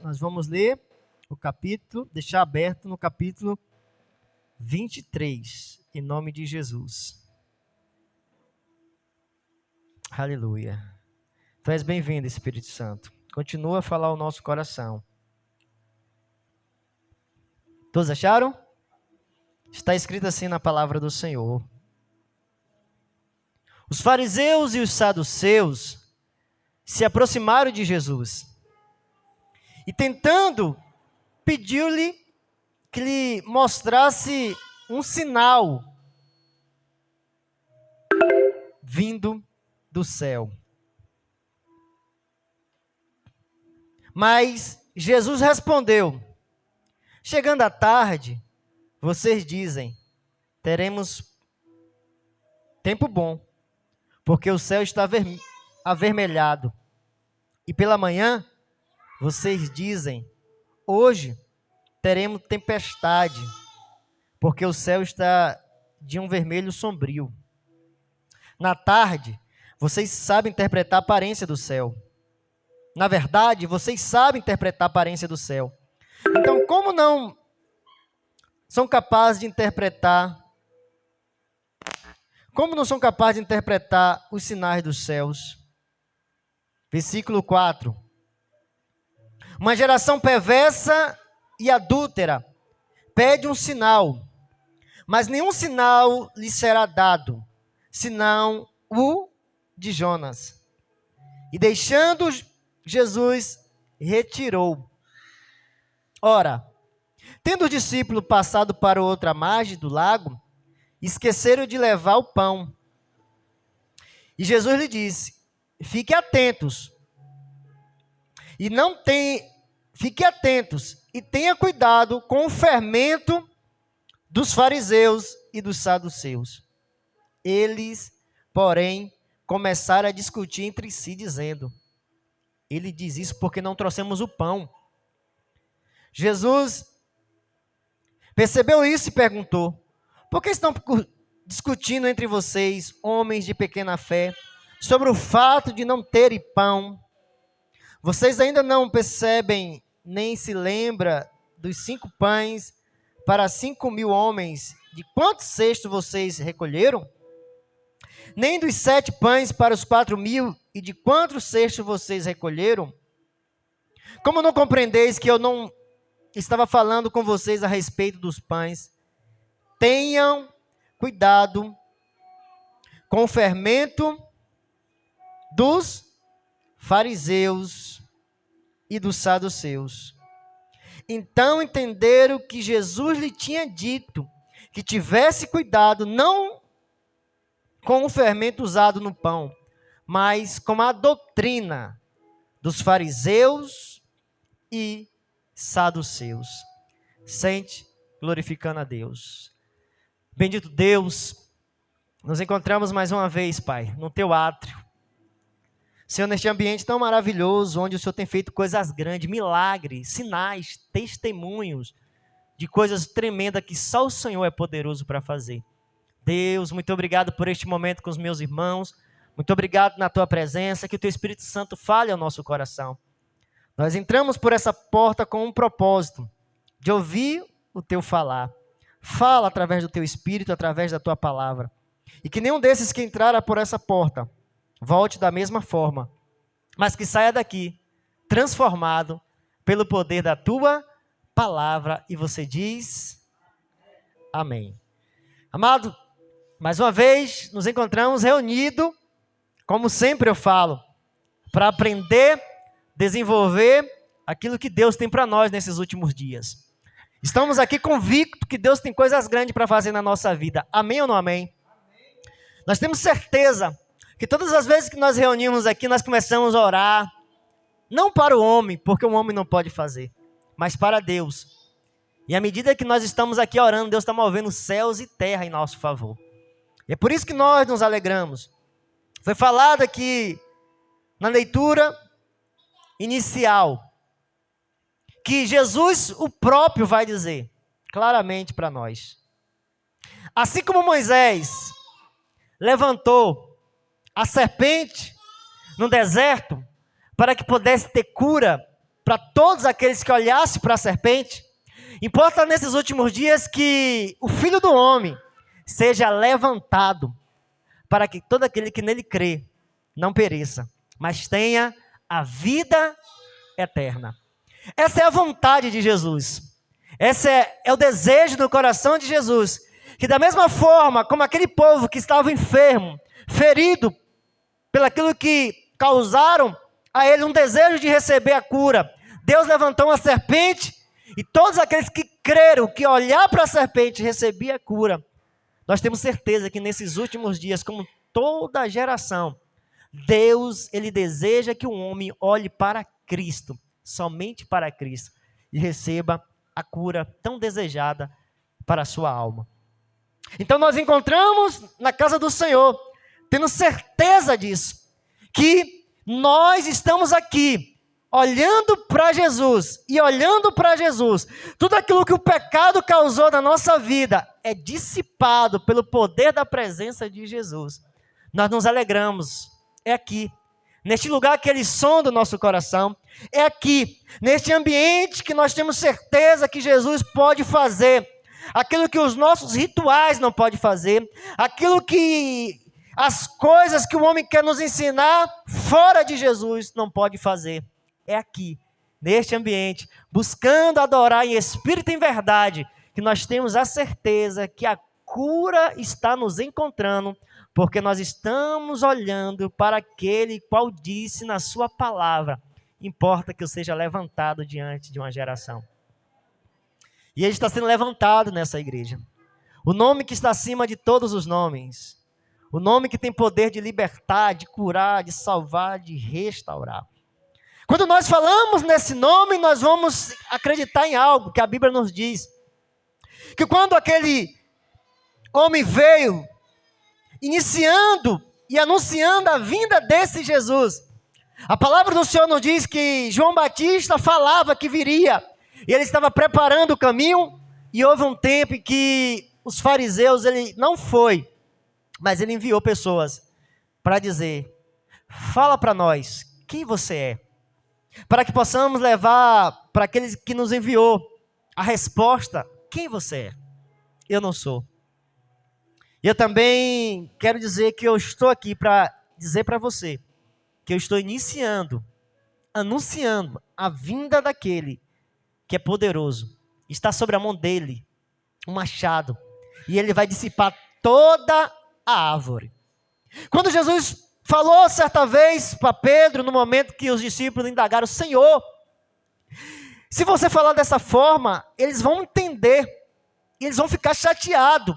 nós vamos ler o capítulo, deixar aberto no capítulo 23, em nome de Jesus. Aleluia. Tu és bem-vindo, Espírito Santo. Continua a falar o nosso coração. Todos acharam? Está escrito assim na palavra do Senhor. Os fariseus e os saduceus se aproximaram de Jesus e, tentando, pediu-lhe que lhe mostrasse um sinal vindo do céu. Mas Jesus respondeu: chegando à tarde, vocês dizem, teremos tempo bom, porque o céu está avermelhado. E pela manhã, vocês dizem, hoje teremos tempestade, porque o céu está de um vermelho sombrio. Na tarde, vocês sabem interpretar a aparência do céu. Na verdade, vocês sabem interpretar a aparência do céu. Então, como não são capazes de interpretar? Como não são capazes de interpretar os sinais dos céus? Versículo 4. Uma geração perversa e adúltera pede um sinal, mas nenhum sinal lhe será dado, senão o de Jonas. E deixando Jesus, retirou. Ora, tendo os discípulos passado para outra margem do lago, esqueceram de levar o pão. E Jesus lhe disse: fiquem atentos. Fiquem atentos e tenha cuidado com o fermento dos fariseus e dos saduceus. Eles, porém, começaram a discutir entre si, dizendo: ele diz isso porque não trouxemos o pão. Jesus percebeu isso e perguntou: por que estão discutindo entre vocês, homens de pequena fé, sobre o fato de não terem pão? Vocês ainda não percebem, nem se lembram dos 5 pães para 5.000 homens, de quantos cestos vocês recolheram? Nem dos 7 pães para os 4.000, e de quantos cestos vocês recolheram? Como não compreendeis que eu não estava falando com vocês a respeito dos pães? Tenham cuidado com o fermento dos fariseus e dos saduceus. Então entenderam que Jesus lhe tinha dito que tivesse cuidado não com o fermento usado no pão, mas com a doutrina dos fariseus e saduceus. Sente, glorificando a Deus. Bendito Deus, nos encontramos mais uma vez, Pai, no Teu átrio. Senhor, neste ambiente tão maravilhoso, onde o Senhor tem feito coisas grandes, milagres, sinais, testemunhos de coisas tremendas que só o Senhor é poderoso para fazer. Deus, muito obrigado por este momento com os meus irmãos. Muito obrigado na Tua presença, que o Teu Espírito Santo fale ao nosso coração. Nós entramos por essa porta com um propósito, de ouvir o Teu falar. Fala através do Teu Espírito, através da Tua palavra. E que nenhum desses que entraram por essa porta volte da mesma forma, mas que saia daqui transformado pelo poder da Tua palavra. E você diz: amém. Amado, mais uma vez nos encontramos reunidos, como sempre eu falo, para aprender, desenvolver aquilo que Deus tem para nós nesses últimos dias. Estamos aqui convictos que Deus tem coisas grandes para fazer na nossa vida. Amém ou não amém? Nós temos certeza que todas as vezes que nós reunimos aqui, nós começamos a orar, não para o homem, porque o homem não pode fazer, mas para Deus. E à medida que nós estamos aqui orando, Deus está movendo céus e terra em nosso favor. E é por isso que nós nos alegramos. Foi falado aqui na leitura inicial que Jesus, o próprio, vai dizer claramente para nós. Assim como Moisés levantou a serpente no deserto para que pudesse ter cura para todos aqueles que olhassem para a serpente. Importa nesses últimos dias que o Filho do Homem seja levantado, para que todo aquele que nele crê não pereça, mas tenha a vida eterna. Essa é a vontade de Jesus. Esse é o desejo do coração de Jesus. Que da mesma forma como aquele povo que estava enfermo, ferido, pelaquilo que causaram a ele um desejo de receber a cura, Deus levantou uma serpente, e todos aqueles que creram, que olhar para a serpente recebia a cura. Nós temos certeza que nesses últimos dias, como toda geração, Deus, ele deseja que o homem olhe para Cristo, somente para Cristo, e receba a cura tão desejada para a sua alma. Então nós encontramos na casa do Senhor, tendo certeza disso, que nós estamos aqui, olhando para Jesus, e olhando para Jesus, tudo aquilo que o pecado causou na nossa vida, é dissipado pelo poder da presença de Jesus. Nós nos alegramos, é aqui, neste lugar que Ele sonda o nosso coração, é aqui, neste ambiente que nós temos certeza que Jesus pode fazer, aquilo que os nossos rituais não podem fazer, aquilo que as coisas que o homem quer nos ensinar fora de Jesus não pode fazer. É aqui, neste ambiente, buscando adorar em espírito e em verdade, que nós temos a certeza que a cura está nos encontrando, porque nós estamos olhando para aquele qual disse na sua palavra, importa que eu seja levantado diante de uma geração. E ele está sendo levantado nessa igreja. O nome que está acima de todos os nomes. O nome que tem poder de libertar, de curar, de salvar, de restaurar. Quando nós falamos nesse nome, nós vamos acreditar em algo que a Bíblia nos diz. Que quando aquele homem veio, iniciando e anunciando a vinda desse Jesus, a palavra do Senhor nos diz que João Batista falava que viria, e ele estava preparando o caminho, e houve um tempo em que os fariseus, ele não foi, mas ele enviou pessoas para dizer, fala para nós, quem você é? Para que possamos levar para aqueles que nos enviou a resposta, quem você é? Eu não sou. E eu também quero dizer que eu estou aqui para dizer para você, que eu estou anunciando a vinda daquele que é poderoso. Está sobre a mão dele um machado, e ele vai dissipar toda a árvore. Quando Jesus falou certa vez para Pedro, no momento que os discípulos indagaram, Senhor, se você falar dessa forma, eles vão entender, eles vão ficar chateados,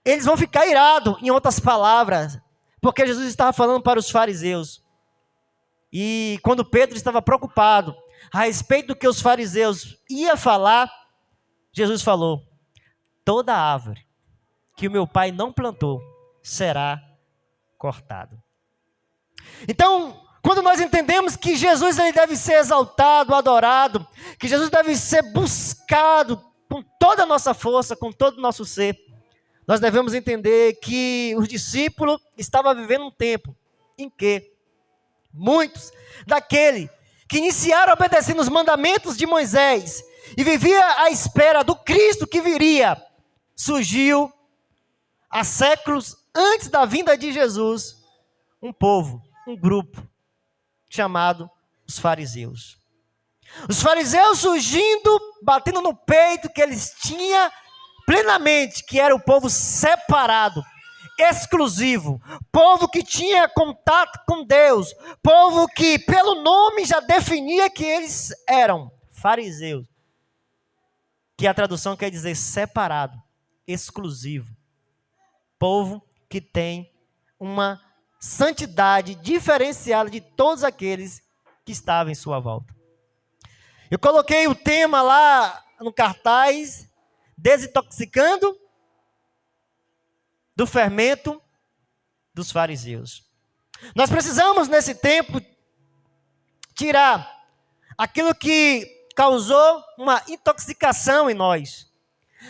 eles vão ficar irados, em outras palavras, porque Jesus estava falando para os fariseus. E quando Pedro estava preocupado a respeito do que os fariseus iam falar, Jesus falou, toda árvore que o meu Pai não plantou será cortada. Então, quando nós entendemos que Jesus ele deve ser exaltado, adorado, que Jesus deve ser buscado com toda a nossa força, com todo o nosso ser, nós devemos entender que os discípulos estavam vivendo um tempo em que muitos daquele que iniciaram obedecendo os mandamentos de Moisés e vivia à espera do Cristo que viria, surgiu há séculos antes da vinda de Jesus, um povo, um grupo, chamado os fariseus. Os fariseus surgindo, batendo no peito que eles tinham plenamente, que era o povo separado, exclusivo, povo que tinha contato com Deus, povo que pelo nome já definia que eles eram fariseus, que a tradução quer dizer separado, exclusivo, povo que tem uma santidade diferenciada de todos aqueles que estavam em sua volta. Eu coloquei o tema lá no cartaz, desintoxicando do fermento dos fariseus. Nós precisamos nesse tempo tirar aquilo que causou uma intoxicação em nós,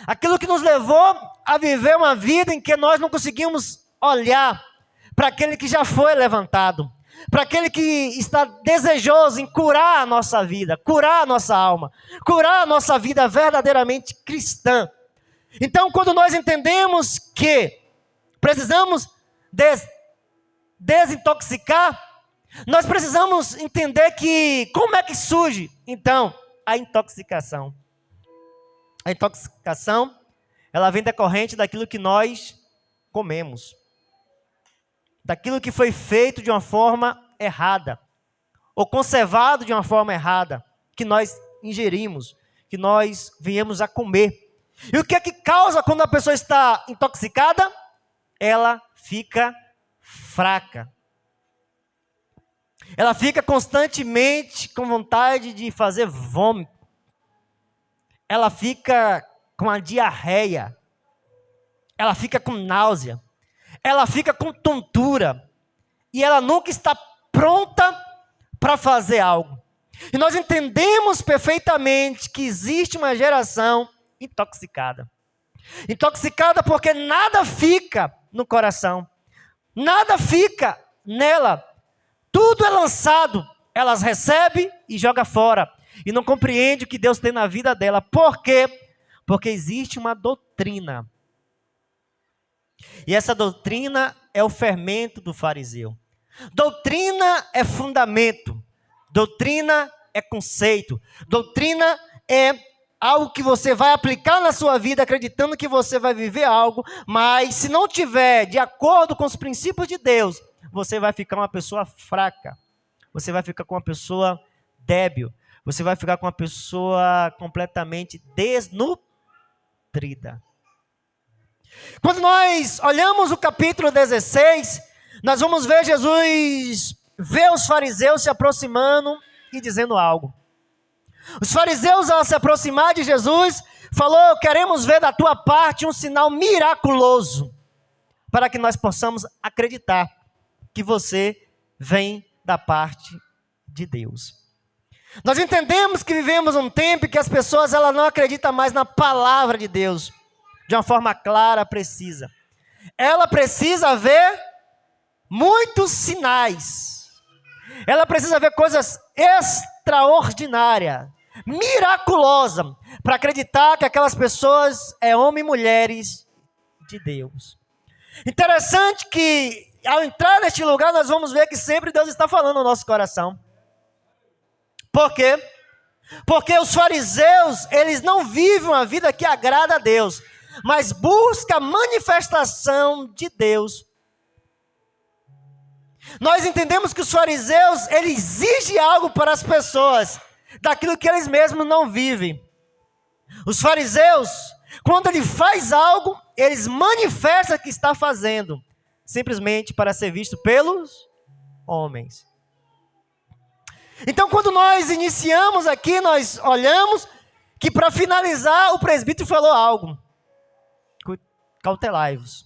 aquilo que nos levou a viver uma vida em que nós não conseguimos olhar para aquele que já foi levantado, para aquele que está desejoso em curar a nossa vida, curar a nossa alma, curar a nossa vida verdadeiramente cristã. Então, quando nós entendemos que precisamos desintoxicar, nós precisamos entender que como é que surge, então, a intoxicação. A intoxicação, ela vem decorrente daquilo que nós comemos, daquilo que foi feito de uma forma errada, ou conservado de uma forma errada, que nós ingerimos, que nós viemos a comer. E o que é que causa quando a pessoa está intoxicada? Ela fica fraca. Ela fica constantemente com vontade de fazer vômito. Ela fica com a diarreia. Ela fica com náusea. Ela fica com tontura. E ela nunca está pronta para fazer algo. E nós entendemos perfeitamente que existe uma geração intoxicada. Intoxicada porque nada fica no coração. Nada fica nela. Tudo é lançado. Elas recebem e jogam fora. E não compreende o que Deus tem na vida dela. Por quê? Porque existe uma doutrina. E essa doutrina é o fermento do fariseu. Doutrina é fundamento. Doutrina é conceito. Doutrina é algo que você vai aplicar na sua vida, acreditando que você vai viver algo, mas se não tiver de acordo com os princípios de Deus, você vai ficar uma pessoa fraca. Você vai ficar com uma pessoa débil. Você vai ficar com uma pessoa completamente desnutrida. Quando nós olhamos o capítulo 16, nós vamos ver Jesus ver os fariseus se aproximando e dizendo algo. Os fariseus, ao se aproximar de Jesus, falou: queremos ver da tua parte um sinal miraculoso, para que nós possamos acreditar que você vem da parte de Deus. Nós entendemos que vivemos um tempo que as pessoas elas não acreditam mais na palavra de Deus, de uma forma clara, precisa. Ela precisa ver muitos sinais. Ela precisa ver coisas extraordinárias, miraculosas, para acreditar que aquelas pessoas é homens e mulheres de Deus. Interessante que ao entrar neste lugar nós vamos ver que sempre Deus está falando no nosso coração. Por quê? Porque os fariseus, eles não vivem uma vida que agrada a Deus, mas busca a manifestação de Deus. Nós entendemos que os fariseus, eles exigem algo para as pessoas, daquilo que eles mesmos não vivem. Os fariseus, quando ele faz algo, eles manifestam que está fazendo, simplesmente para ser visto pelos homens. Então, quando nós iniciamos aqui, nós olhamos que para finalizar, o presbítero falou algo. Cautelai-vos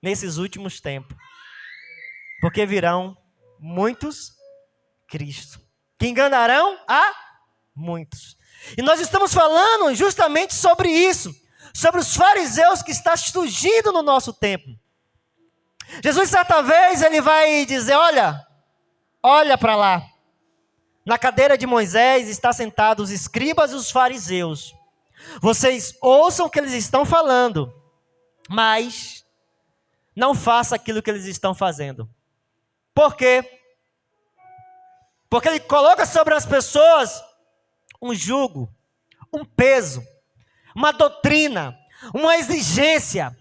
nesses últimos tempos, porque virão muitos Cristo, que enganarão a muitos. E nós estamos falando justamente sobre isso, sobre os fariseus que está surgindo no nosso tempo. Jesus, certa vez, ele vai dizer: olha para lá. Na cadeira de Moisés está sentados os escribas e os fariseus. Vocês ouçam o que eles estão falando, mas não façam aquilo que eles estão fazendo. Por quê? Porque ele coloca sobre as pessoas um jugo, um peso, uma doutrina, uma exigência,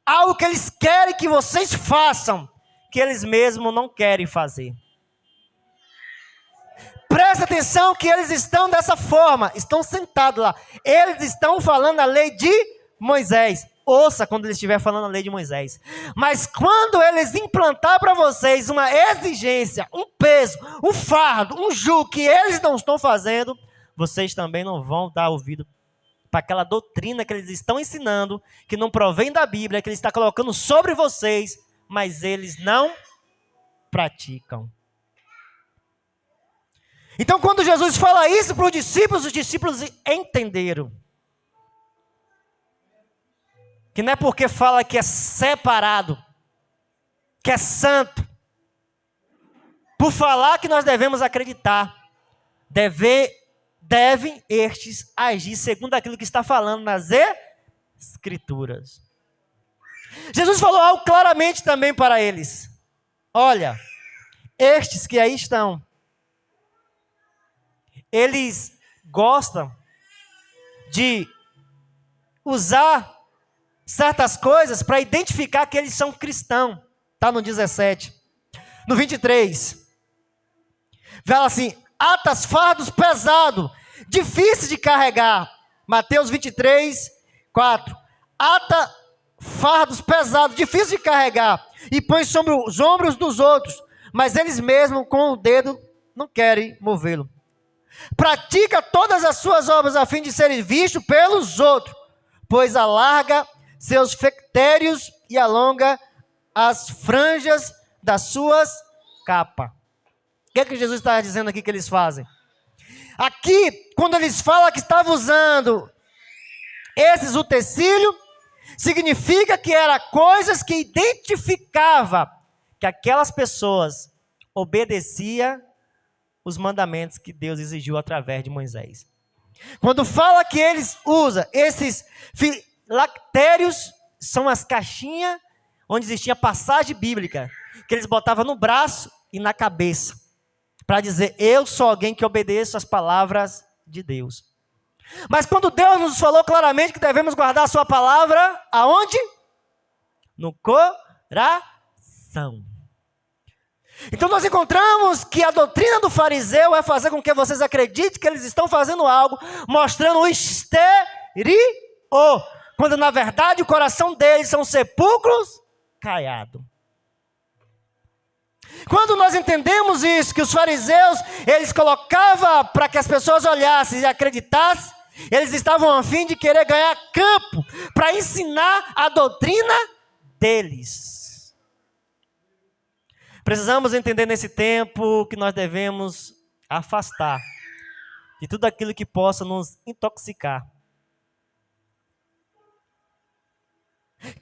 algo que eles querem que vocês façam, que eles mesmos não querem fazer. Presta atenção que eles estão dessa forma, estão sentados lá. Eles estão falando a lei de Moisés. Ouça quando eles estiverem falando a lei de Moisés. Mas quando eles implantar para vocês uma exigência, um peso, um fardo, um jugo que eles não estão fazendo, vocês também não vão dar ouvido para aquela doutrina que eles estão ensinando, que não provém da Bíblia, que ele está colocando sobre vocês, mas eles não praticam. Então, quando Jesus fala isso para os discípulos entenderam. Que não é porque fala que é separado, que é santo, por falar que nós devemos acreditar, devem estes agir segundo aquilo que está falando nas Escrituras. Jesus falou algo claramente também para eles. Olha, estes que aí estão, eles gostam de usar certas coisas para identificar que eles são cristãos. Está no 17. No 23, fala assim: atas fardos pesados, difíceis de carregar. Mateus 23, 4. Ata fardos pesados, difíceis de carregar, e põe sobre os ombros dos outros, mas eles mesmos com o dedo não querem movê-lo. Pratica todas as suas obras a fim de serem vistos pelos outros, pois alarga seus fectérios e alonga as franjas das suas capas. O que é que Jesus está dizendo aqui que eles fazem? Aqui, quando eles falam que estavam usando esses utensílios, significa que eram coisas que identificava que aquelas pessoas obedeciam os mandamentos que Deus exigiu através de Moisés. Quando fala que eles usam esses filactérios, são as caixinhas onde existia passagem bíblica, que eles botavam no braço e na cabeça, para dizer: eu sou alguém que obedeço às palavras de Deus. Mas quando Deus nos falou claramente que devemos guardar a sua palavra, aonde? No coração. Então nós encontramos que a doutrina do fariseu é fazer com que vocês acreditem que eles estão fazendo algo, mostrando o exterior, quando na verdade o coração deles são sepulcros caiados. Quando nós entendemos isso, que os fariseus, eles colocavam para que as pessoas olhassem e acreditassem, eles estavam a fim de querer ganhar campo, para ensinar a doutrina deles. Precisamos entender nesse tempo que nós devemos afastar de tudo aquilo que possa nos intoxicar.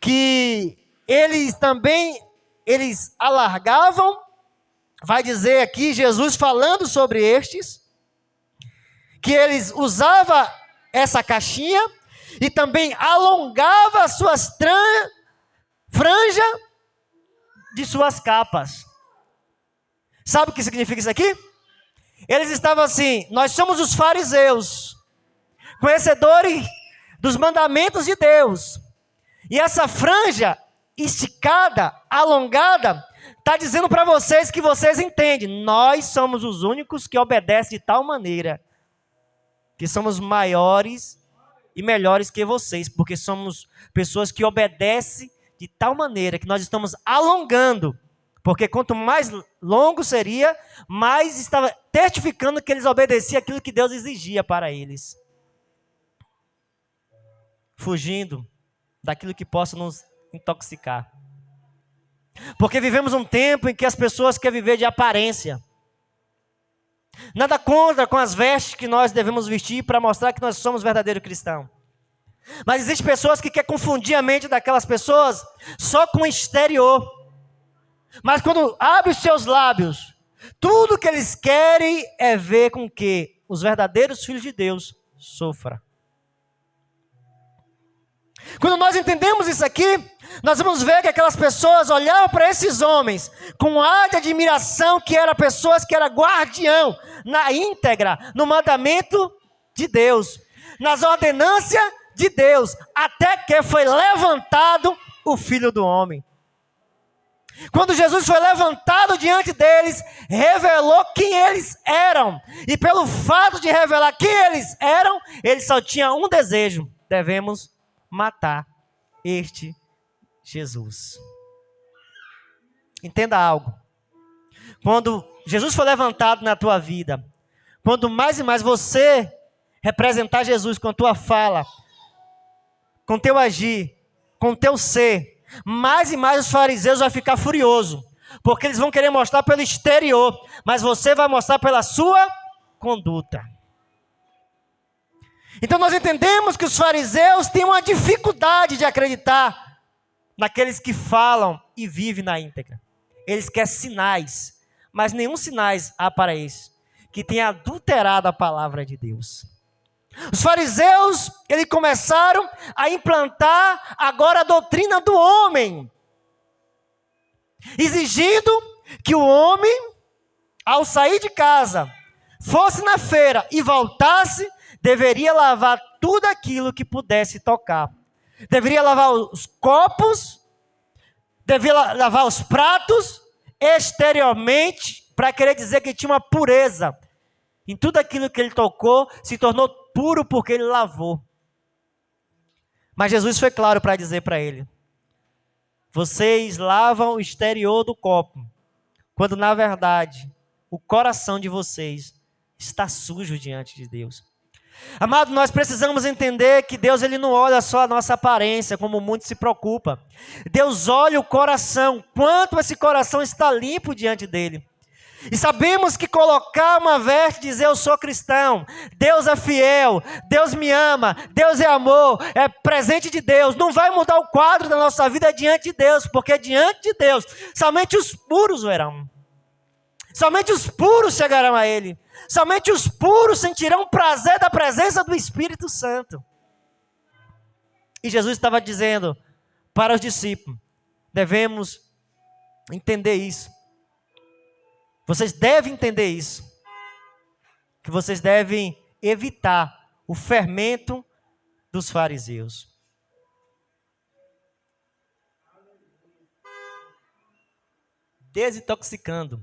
Que eles também, eles alargavam, vai dizer aqui Jesus falando sobre estes, que eles usavam essa caixinha e também alongava as suas franjas de suas capas. Sabe o que significa isso aqui? Eles estavam assim: nós somos os fariseus, conhecedores dos mandamentos de Deus, e essa franja esticada, alongada, está dizendo para vocês que vocês entendem, nós somos os únicos que obedecem de tal maneira, que somos maiores e melhores que vocês, porque somos pessoas que obedecem de tal maneira que nós estamos alongando, porque quanto mais longo seria, mais estava testificando que eles obedeciam aquilo que Deus exigia para eles, fugindo daquilo que possa nos intoxicar. Porque vivemos um tempo em que as pessoas querem viver de aparência. Nada contra com as vestes que nós devemos vestir para mostrar que nós somos verdadeiros cristãos. Mas existem pessoas que querem confundir a mente daquelas pessoas só com o exterior. Mas quando abre os seus lábios, tudo que eles querem é ver com que os verdadeiros filhos de Deus sofram. Quando nós entendemos isso aqui, nós vamos ver que aquelas pessoas olhavam para esses homens com ar de admiração, que eram pessoas que eram guardião na íntegra, no mandamento de Deus, nas ordenâncias de Deus, até que foi levantado o Filho do Homem. Quando Jesus foi levantado diante deles, revelou quem eles eram. E pelo fato de revelar quem eles eram, eles só tinham um desejo: devemos matar este Jesus. Entenda algo. Quando Jesus foi levantado na tua vida, quando mais e mais você representar Jesus com a tua fala, com teu agir, com teu ser, mais e mais os fariseus vão ficar furiosos, porque eles vão querer mostrar pelo exterior, mas você vai mostrar pela sua conduta. Então nós entendemos que os fariseus têm uma dificuldade de acreditar naqueles que falam e vivem na íntegra. Eles querem sinais, mas nenhum sinais há para esse, que tenha adulterado a palavra de Deus. Os fariseus, eles começaram a implantar agora a doutrina do homem, exigindo que o homem, ao sair de casa, fosse na feira e voltasse, deveria lavar tudo aquilo que pudesse tocar. Deveria lavar os copos, deveria lavar os pratos, exteriormente, para querer dizer que tinha uma pureza. Em tudo aquilo que ele tocou, se tornou puro porque ele lavou. Mas Jesus foi claro para dizer para ele: vocês lavam o exterior do copo, quando na verdade o coração de vocês está sujo diante de Deus. Amado, nós precisamos entender que Deus ele não olha só a nossa aparência, como muito se preocupa. Deus olha o coração, quanto esse coração está limpo diante dele. E sabemos que colocar uma veste e dizer eu sou cristão, Deus é fiel, Deus me ama, Deus é amor, é presente de Deus, não vai mudar o quadro da nossa vida diante de Deus, porque diante de Deus, somente os puros verão. Somente os puros chegarão a Ele. Somente os puros sentirão prazer da presença do Espírito Santo. E Jesus estava dizendo para os discípulos: devemos entender isso. Vocês devem entender isso. Que vocês devem evitar o fermento dos fariseus. Desintoxicando.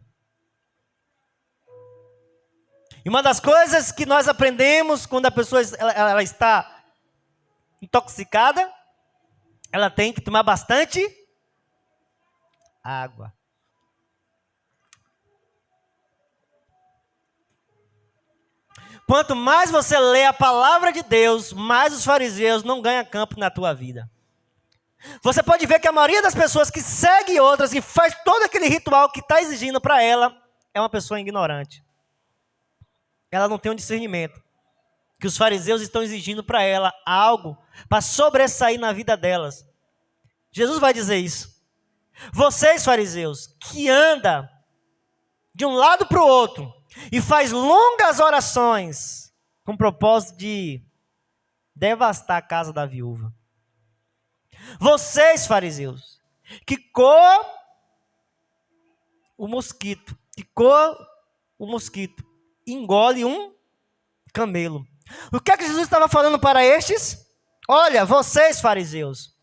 E uma das coisas que nós aprendemos quando a pessoa ela está intoxicada, ela tem que tomar bastante água. Quanto mais você lê a palavra de Deus, mais os fariseus não ganham campo na tua vida. Você pode ver que a maioria das pessoas que segue outras e faz todo aquele ritual que está exigindo para ela, é uma pessoa ignorante. Ela não tem um discernimento. Que os fariseus estão exigindo para ela algo para sobressair na vida delas. Jesus vai dizer isso. Vocês, fariseus, que andam de um lado para o outro e faz longas orações com o propósito de devastar a casa da viúva. Vocês, fariseus, que coam o mosquito, engole um camelo. O que é que Jesus estava falando para estes? Olha, vocês, fariseus,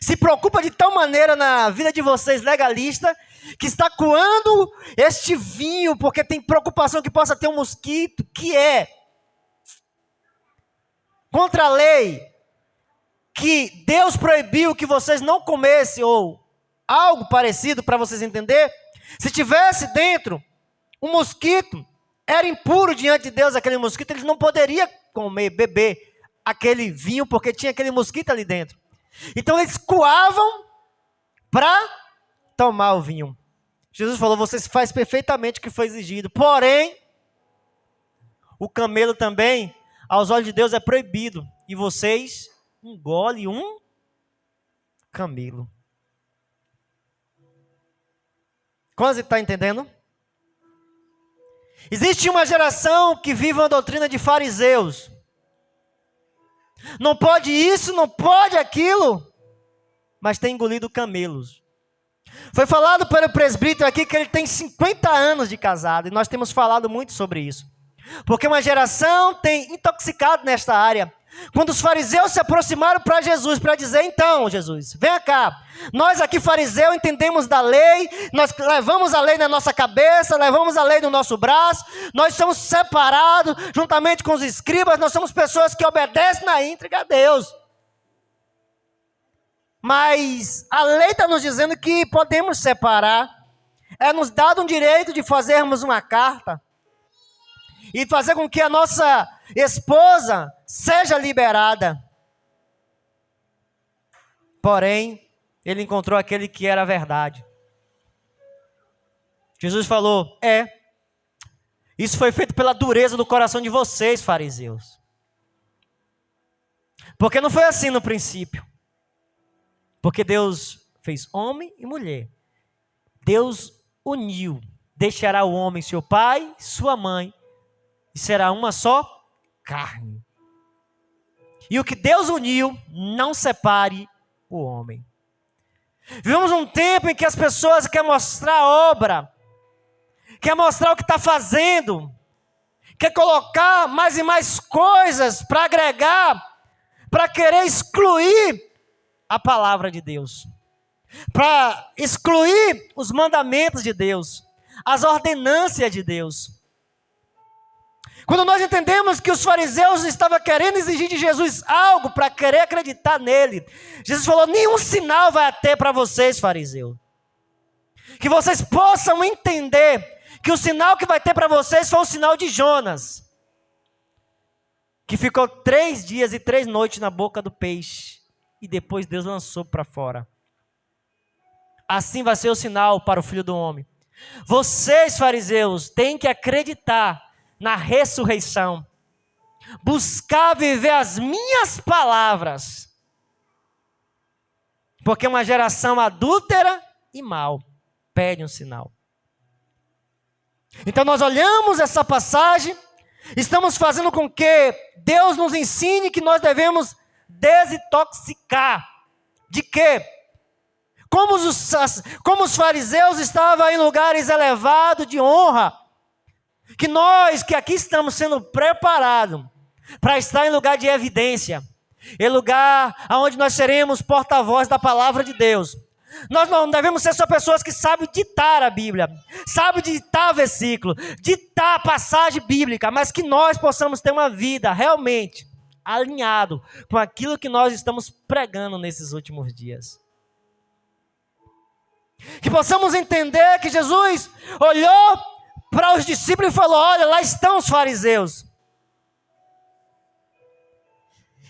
se preocupa de tal maneira na vida de vocês legalista, que está coando este vinho, porque tem preocupação que possa ter um mosquito, que é contra a lei, que Deus proibiu que vocês não comessem, ou algo parecido para vocês entenderem. Se tivesse dentro um mosquito, era impuro diante de Deus aquele mosquito, eles não poderiam comer, beber aquele vinho, porque tinha aquele mosquito ali dentro. Então eles coavam para tomar o vinho. Jesus falou: vocês fazem perfeitamente o que foi exigido. Porém, o camelo também, aos olhos de Deus, é proibido. E vocês engolem um camelo. Quase está entendendo? Existe uma geração que vive uma doutrina de fariseus. Não pode isso, não pode aquilo, mas tem engolido camelos. Foi falado para o presbítero aqui que ele tem 50 anos de casado, e nós temos falado muito sobre isso. Porque uma geração tem intoxicado nesta área. Quando os fariseus se aproximaram para Jesus, para dizer: então, Jesus, vem cá, nós aqui fariseus entendemos da lei, nós levamos a lei na nossa cabeça, levamos a lei no nosso braço, nós somos separados, juntamente com os escribas, nós somos pessoas que obedecem na íntegra a Deus. Mas a lei está nos dizendo que podemos separar, é nos dado um direito de fazermos uma carta, e fazer com que a nossa esposa seja liberada. Porém, ele encontrou aquele que era a verdade. Jesus falou: isso foi feito pela dureza do coração de vocês, fariseus. Porque não foi assim no princípio. Porque Deus fez homem e mulher. Deus uniu deixará o homem seu pai, sua mãe, e será uma só carne. E o que Deus uniu, não separe o homem. Vivemos um tempo em que as pessoas querem mostrar a obra, quer mostrar o que está fazendo, quer colocar mais e mais coisas para agregar, para querer excluir a palavra de Deus, para excluir os mandamentos de Deus, as ordenâncias de Deus. Quando nós entendemos que os fariseus estavam querendo exigir de Jesus algo para querer acreditar nele, Jesus falou: nenhum sinal vai ter para vocês, fariseus. Que vocês possam entender que o sinal que vai ter para vocês foi o sinal de Jonas, que ficou 3 dias e 3 noites na boca do peixe, e depois Deus lançou para fora. Assim vai ser o sinal para o Filho do Homem. Vocês, fariseus, têm que acreditar na ressurreição, buscar viver as minhas palavras, porque uma geração adúltera e mal pede um sinal. Então nós olhamos essa passagem, estamos fazendo com que Deus nos ensine que nós devemos desintoxicar. De quê? Como os fariseus estavam em lugares elevados de honra, que nós que aqui estamos sendo preparados para estar em lugar de evidência, em lugar onde nós seremos porta-voz da palavra de Deus. Nós não devemos ser só pessoas que sabem ditar a Bíblia, sabem ditar versículo, ditar passagem bíblica, mas que nós possamos ter uma vida realmente alinhado com aquilo que nós estamos pregando nesses últimos dias. Que possamos entender que Jesus olhou para os discípulos e falou: olha, lá estão os fariseus.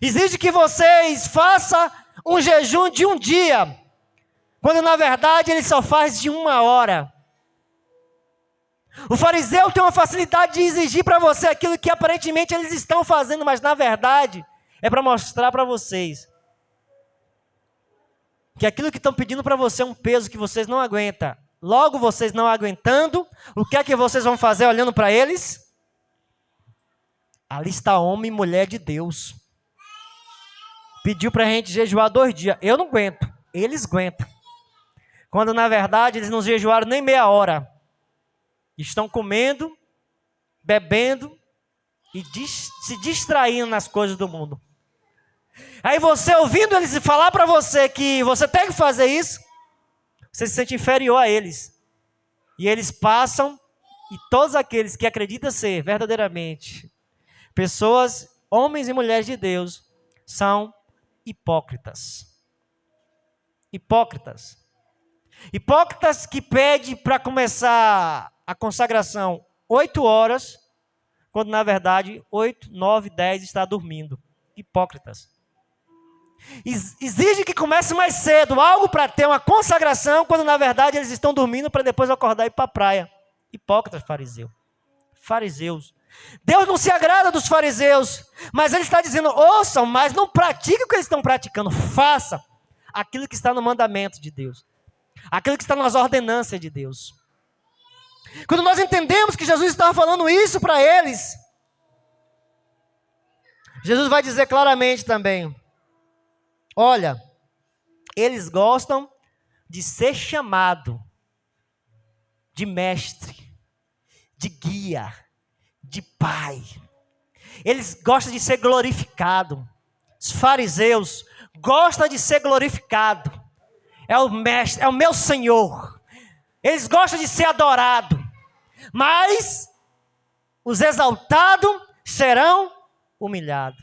Exige que vocês façam um jejum de 1 dia, quando na verdade ele só faz de 1 hora. O fariseu tem uma facilidade de exigir para você aquilo que aparentemente eles estão fazendo, mas na verdade é para mostrar para vocês que aquilo que estão pedindo para você é um peso que vocês não aguentam. Logo, vocês não aguentando, o que é que vocês vão fazer olhando para eles? Ali está homem e mulher de Deus. Pediu para a gente jejuar 2 dias. Eu não aguento, eles aguentam. Quando na verdade eles não jejuaram nem meia hora. Estão comendo, bebendo e se distraindo nas coisas do mundo. Aí você ouvindo eles falar para você que você tem que fazer isso, você se sente inferior a eles. E eles passam, e todos aqueles que acreditam ser verdadeiramente pessoas, homens e mulheres de Deus, são hipócritas. Hipócritas. Hipócritas que pedem para começar a consagração 8 horas, quando na verdade 8, 9, 10 está dormindo. Hipócritas. Exige que comece mais cedo, algo para ter uma consagração, quando na verdade eles estão dormindo para depois acordar e ir para a praia. Hipócritas, fariseus. Deus não se agrada dos fariseus, mas ele está dizendo: ouçam, mas não pratiquem o que eles estão praticando, faça aquilo que está no mandamento de Deus, aquilo que está nas ordenanças de Deus. Quando nós entendemos que Jesus estava falando isso para eles, Jesus vai dizer claramente também: olha, eles gostam de ser chamado de mestre, de guia, de pai. Eles gostam de ser glorificado. Os fariseus gostam de ser glorificado. É o mestre, é o meu Senhor. Eles gostam de ser adorado. Mas os exaltados serão humilhados.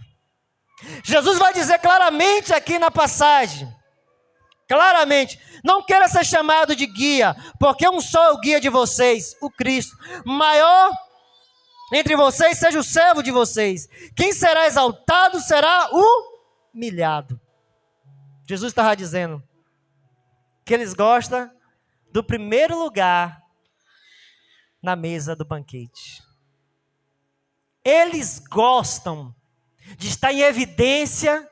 Jesus vai dizer claramente aqui na passagem, claramente: não queira ser chamado de guia, porque um só é o guia de vocês, o Cristo. Maior entre vocês seja o servo de vocês. Quem será exaltado será humilhado. Jesus estava dizendo que eles gostam do primeiro lugar na mesa do banquete. Eles gostam de estar em evidência,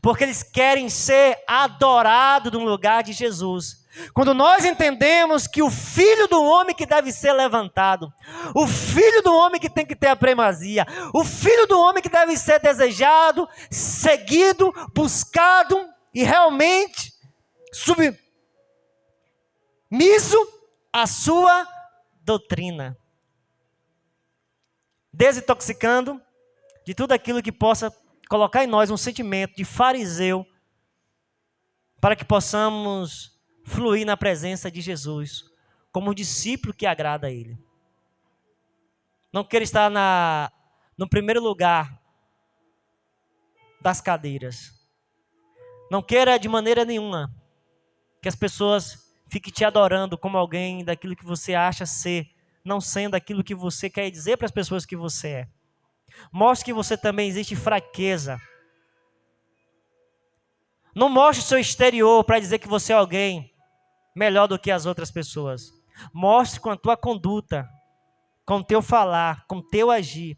porque eles querem ser adorados no lugar de Jesus. Quando nós entendemos que o filho do homem que deve ser levantado, o filho do homem que tem que ter a primazia, o filho do homem que deve ser desejado, seguido, buscado e realmente submisso à sua doutrina. Desintoxicando de tudo aquilo que possa colocar em nós um sentimento de fariseu, para que possamos fluir na presença de Jesus, como discípulo que agrada a Ele. Não queira estar no primeiro lugar das cadeiras. Não queira de maneira nenhuma que as pessoas fiquem te adorando como alguém daquilo que você acha ser, não sendo aquilo que você quer dizer para as pessoas que você é. Mostre que você também existe fraqueza. Não mostre o seu exterior para dizer que você é alguém melhor do que as outras pessoas. Mostre com a tua conduta, com o teu falar, com o teu agir.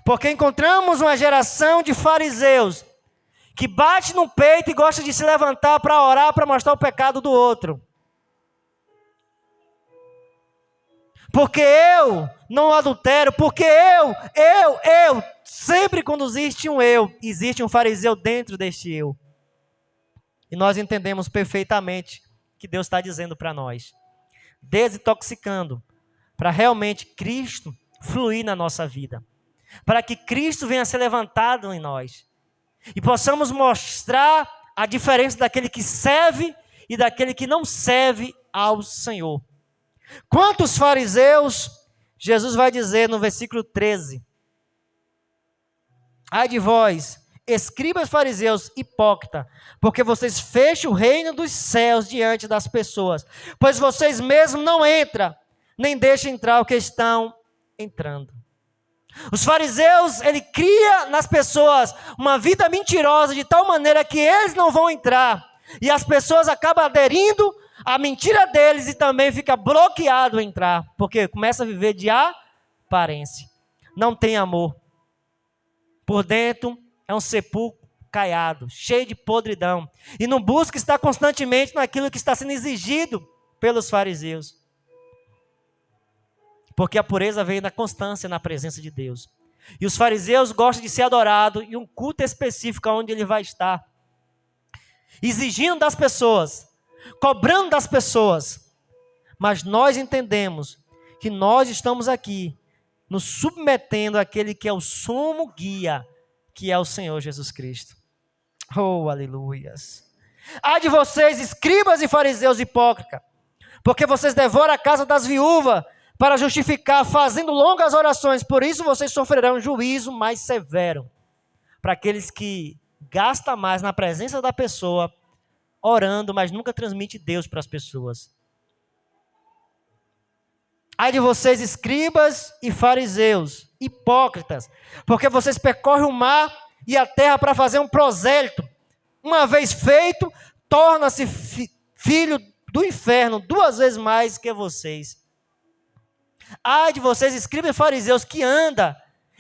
Porque encontramos uma geração de fariseus que bate no peito e gosta de se levantar para orar, para mostrar o pecado do outro. Porque eu não adultero, porque eu, sempre quando existe um eu, existe um fariseu dentro deste eu. E nós entendemos perfeitamente o que Deus está dizendo para nós. Desintoxicando, para realmente Cristo fluir na nossa vida. Para que Cristo venha a ser levantado em nós. E possamos mostrar a diferença daquele que serve e daquele que não serve ao Senhor. Quantos fariseus, Jesus vai dizer no versículo 13. Ai de vós, escribas fariseus, hipócrita, porque vocês fecham o reino dos céus diante das pessoas, pois vocês mesmos não entram, nem deixam entrar o que estão entrando. Os fariseus, ele cria nas pessoas uma vida mentirosa, de tal maneira que eles não vão entrar, e as pessoas acabam aderindo à mentira deles e também fica bloqueado a entrar, porque começa a viver de aparência, não tem amor. Por dentro é um sepulcro caiado, cheio de podridão. E não busca estar constantemente naquilo que está sendo exigido pelos fariseus. Porque a pureza vem da constância na presença de Deus. E os fariseus gostam de ser adorados em um culto específico onde ele vai estar. Exigindo das pessoas, cobrando das pessoas. Mas nós entendemos que nós estamos aqui nos submetendo àquele que é o sumo guia, que é o Senhor Jesus Cristo. Oh, aleluias. Ai de vocês, escribas e fariseus hipócritas, porque vocês devoram a casa das viúvas para justificar, fazendo longas orações. Por isso vocês sofrerão um juízo mais severo. Para aqueles que gastam mais na presença da pessoa, orando, mas nunca transmite Deus para as pessoas. Ai de vocês, escribas e fariseus, hipócritas, porque vocês percorrem o mar e a terra para fazer um prosélito. Uma vez feito, torna-se filho do inferno 2 vezes mais que vocês. Ai de vocês, escribas e fariseus, que andam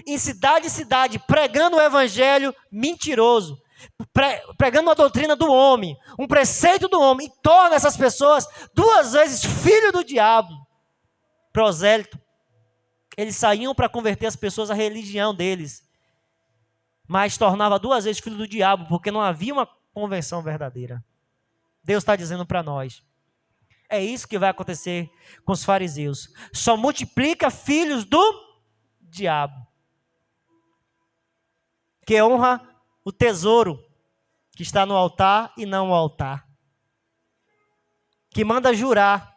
em cidade em cidade, pregando o evangelho mentiroso, pregando a doutrina do homem, um preceito do homem, e torna essas pessoas 2 vezes filho do diabo. Prosélito. Eles saíam para converter as pessoas à religião deles, mas tornava 2 vezes filho do diabo, porque não havia uma conversão verdadeira. Deus está dizendo para nós. É isso que vai acontecer com os fariseus. Só multiplica filhos do diabo, que honra o tesouro que está no altar e não o altar, que manda jurar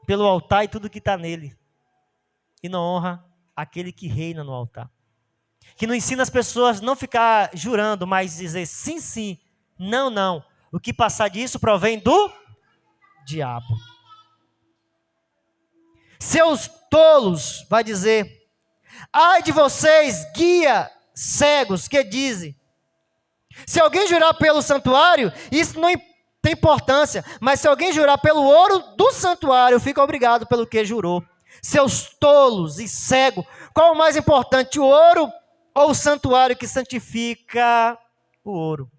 pelo altar e tudo que está nele, e não honra aquele que reina no altar, que não ensina as pessoas a não ficar jurando, mas dizer sim, sim, não, não, o que passar disso provém do diabo. Seus tolos, vai dizer, ai de vocês, guia cegos, que dizem, se alguém jurar pelo santuário, isso não tem importância, mas se alguém jurar pelo ouro do santuário, fica obrigado pelo que jurou. Seus tolos e cegos, qual o mais importante, o ouro ou o santuário que santifica o ouro?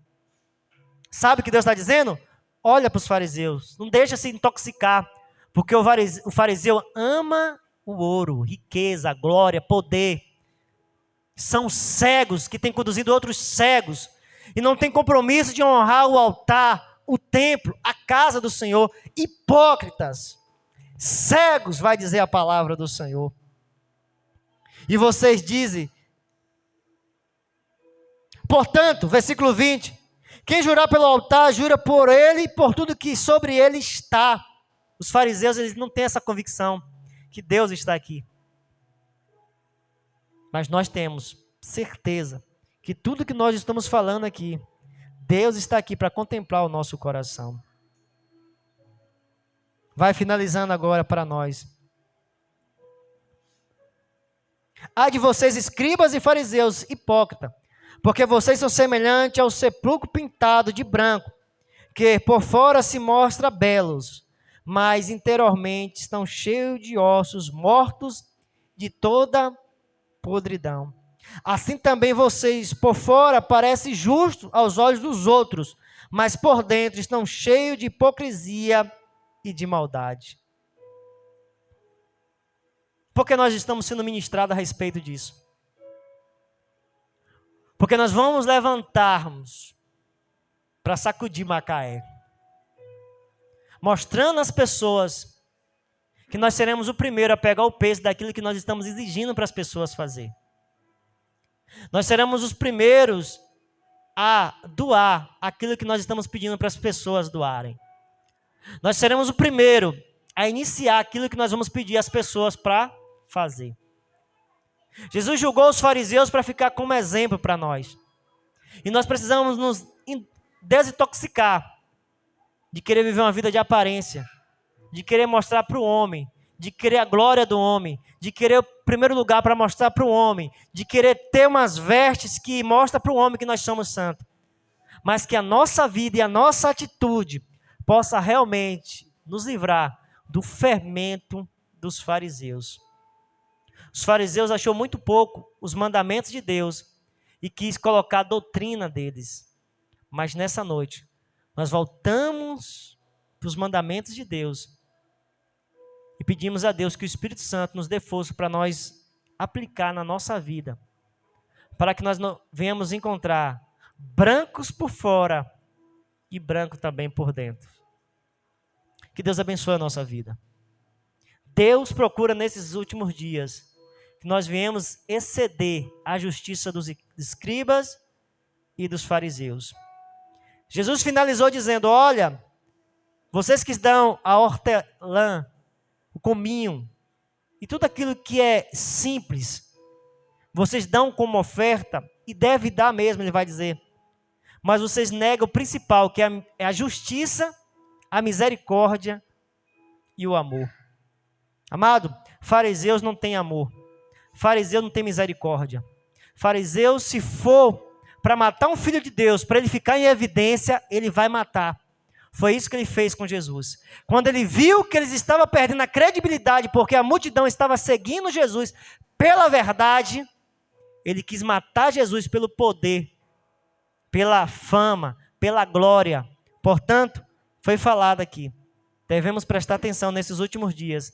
Sabe o que Deus está dizendo? olha para os fariseus, não deixa se intoxicar, porque o fariseu ama o ouro, riqueza, glória, poder. São cegos que têm conduzido outros cegos e não têm compromisso de honrar o altar, o templo, a casa do Senhor. Hipócritas, cegos, vai dizer a palavra do Senhor. E vocês dizem, portanto, versículo 20, quem jurar pelo altar, jura por ele e por tudo que sobre ele está. Os fariseus, eles não têm essa convicção que Deus está aqui. Mas nós temos certeza que tudo que nós estamos falando aqui, Deus está aqui para contemplar o nosso coração. Vai finalizando agora para nós. Ai de vocês, escribas e fariseus, hipócritas, porque vocês são semelhantes ao sepulcro pintado de branco, que por fora se mostra belos, mas interiormente estão cheios de ossos mortos de toda podridão. Assim também vocês por fora parecem justos aos olhos dos outros, mas por dentro estão cheios de hipocrisia e de maldade. Porque nós estamos sendo ministrados a respeito disso. Porque nós vamos levantarmos para sacudir Macaé, mostrando às pessoas que nós seremos o primeiro a pegar o peso daquilo que nós estamos exigindo para as pessoas fazer. Nós seremos os primeiros a doar aquilo que nós estamos pedindo para as pessoas doarem. Nós seremos o primeiro a iniciar aquilo que nós vamos pedir às pessoas para fazer. Jesus julgou os fariseus para ficar como exemplo para nós. E nós precisamos nos desintoxicar de querer viver uma vida de aparência, de querer mostrar para o homem, de querer a glória do homem, de querer o primeiro lugar para mostrar para o homem, de querer ter umas vestes que mostram para o homem que nós somos santos. Mas que a nossa vida e a nossa atitude possa realmente nos livrar do fermento dos fariseus. Os fariseus achou muito pouco os mandamentos de Deus e quis colocar a doutrina deles. Mas nessa noite, nós voltamos para os mandamentos de Deus e pedimos a Deus que o Espírito Santo nos dê força para nós aplicar na nossa vida, para que nós venhamos encontrar brancos por fora e branco também por dentro. Que Deus abençoe a nossa vida. Deus procura nesses últimos dias que nós viemos exceder a justiça dos escribas e dos fariseus. Jesus finalizou dizendo, olha, vocês que dão a hortelã, o cominho e tudo aquilo que é simples, vocês dão como oferta e deve dar mesmo, ele vai dizer. Mas vocês negam o principal, que é a justiça, a misericórdia e o amor. Amado, fariseus não têm amor. Fariseu não tem misericórdia. Fariseu, se for para matar um filho de Deus, para ele ficar em evidência, ele vai matar. Foi isso que ele fez com Jesus. Quando ele viu que eles estavam perdendo a credibilidade, porque a multidão estava seguindo Jesus pela verdade, ele quis matar Jesus pelo poder, pela fama, pela glória. Portanto, foi falado aqui, devemos prestar atenção nesses últimos dias,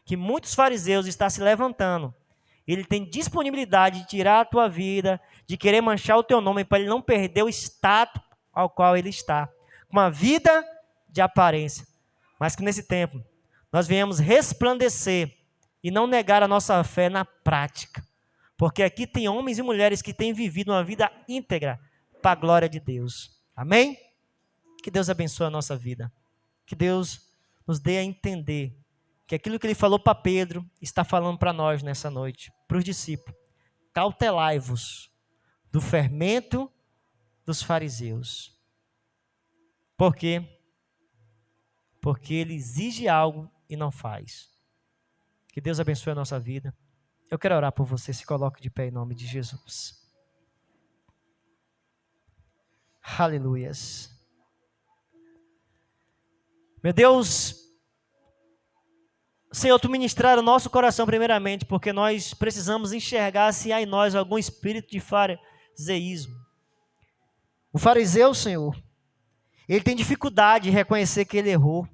que muitos fariseus estão se levantando. Ele tem disponibilidade de tirar a tua vida, de querer manchar o teu nome, para ele não perder o status ao qual ele está. Uma vida de aparência. Mas que nesse tempo, nós venhamos resplandecer e não negar a nossa fé na prática. Porque aqui tem homens e mulheres que têm vivido uma vida íntegra para a glória de Deus. Amém? Que Deus abençoe a nossa vida. Que Deus nos dê a entender que aquilo que ele falou para Pedro está falando para nós nessa noite, para os discípulos. Cautelai-vos do fermento dos fariseus. Por quê? Porque ele exige algo e não faz. Que Deus abençoe a nossa vida. Eu quero orar por você, se coloque de pé em nome de Jesus. Aleluias. Meu Deus, Senhor, Tu ministrar o nosso coração primeiramente, porque nós precisamos enxergar se há em nós algum espírito de fariseísmo. O fariseu, Senhor, Ele tem dificuldade de reconhecer que ele errou.